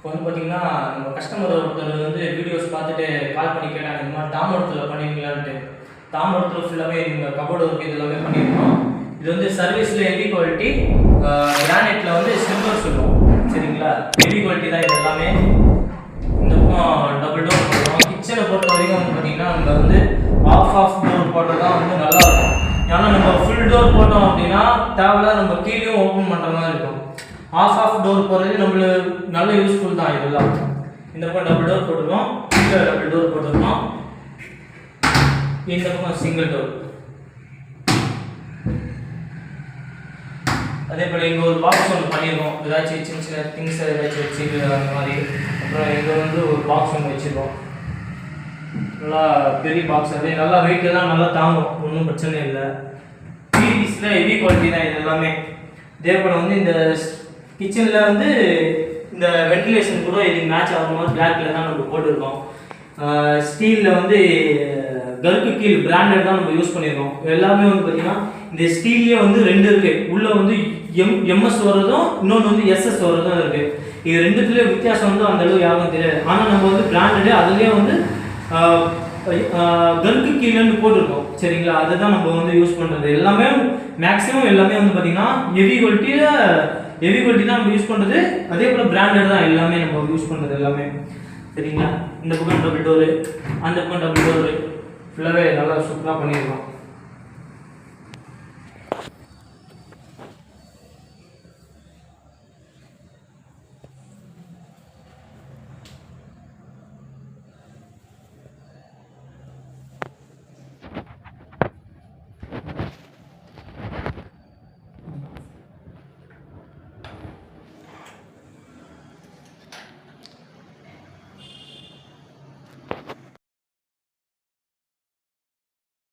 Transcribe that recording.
இப்போ வந்து பார்த்தீங்கன்னா நம்ம கஸ்டமர் ஒருத்தர் வந்து வீடியோஸ் பார்த்துட்டு கால் பண்ணி கேட்டாங்க, இந்த மாதிரி தாம்பரத்தில் பண்ணுவீங்களான்ட்டு. தாம்பரத்தில் ஃபுல்லாகவே நீங்கள் கபோர்டு ஒர்க் இது எல்லாமே பண்ணியிருக்கோம். இது வந்து சர்வீஸில் ஹெவி குவாலிட்டி, கிரானைட்டில் வந்து சில்வர் சொல்லுவோம். சரிங்களா, ஹெவி குவாலிட்டி தான் இது எல்லாமே. இந்த பக்கம் டபுள் டோர் போடுறோம். கிச்சனை பொறுத்த வரைக்கும் வந்து பார்த்தீங்கன்னா நம்ம வந்து ஆஃப் டோர் போடுறது தான் வந்து நல்லாயிருக்கும். ஏன்னா நம்ம ஃபுல் டோர் போட்டோம் அப்படின்னா தேவையில்ல நம்ம கீழேயும் ஓப்பன் பண்ணுற மாதிரி இருக்கும். ஆஃப் டோர் போடுறது நம்மளுக்கு நல்ல யூஸ்ஃபுல் தான் இதெல்லாம். இந்த பக்கம் டபுள் டோர் போட்டுருக்கோம், இங்கே டபுள் டோர் போட்டுருக்கோம், இந்த பக்கம் சிங்கிள் டோர். அதே போல் இங்கே ஒரு பாக்ஸ் ஒன்று பண்ணியிருக்கோம், ஏதாச்சும் சின்ன சின்ன திங்ஸ் ஏதாச்சும் வச்சுக்கிறது அந்த மாதிரி. அப்புறம் இங்கே வந்து ஒரு பாக்ஸ் ஒன்று வச்சுருக்கோம், நல்லா பெரிய பாக்ஸ். அதே நல்லா வெயிட் தான் நல்லா தாங்கும், ஒன்றும் பிரச்சனை இல்லை. டிவிஸில் ஹெவி குவாலிட்டி தான் இது எல்லாமே. இதே போல் வந்து இந்த கிச்சனில் வந்து இந்த வென்டிலேஷன் கூட இதுக்கு மேட்ச் ஆகிற மாதிரி பிளாக்கில் தான் நம்ம போட்டிருக்கோம். ஸ்டீலில் வந்து கருக்கு கீழ் பிராண்டட் தான் நம்ம யூஸ் பண்ணியிருக்கோம். எல்லாமே வந்து பார்த்திங்கன்னா இந்த ஸ்டீல்லே வந்து ரெண்டு இருக்குது. உள்ளே வந்து எம்எஸ் வர்றதும் இன்னொன்று வந்து எஸ்எஸ் வர்றதும் இருக்குது. இது ரெண்டுத்துலேயே வித்தியாசம் வந்து அந்தளவு யாருக்கும் தெரியாது. ஆனால் நம்ம வந்து பிராண்டடு அதுலேயே வந்து கருக்கு கீழேன்னு போட்டிருக்கோம். சரிங்களா, அதுதான் நம்ம வந்து யூஸ் பண்ணுறது. எல்லாமே மேக்ஸிமம் எல்லாமே வந்து பார்த்திங்கன்னா ஹெவி குவாலிட்டி தான் நம்ம யூஸ் பண்ணுறது. அதே போல் பிராண்டட் தான் எல்லாமே நம்ம யூஸ் பண்ணுறது எல்லாமே. சரிங்களா, இந்த பக்கம் டபுள் டோரு, அந்த பக்கம் டபுள் டோரு ஃபுல்லாகவே நல்லா சூப்பராக பண்ணியிருக்கோம்.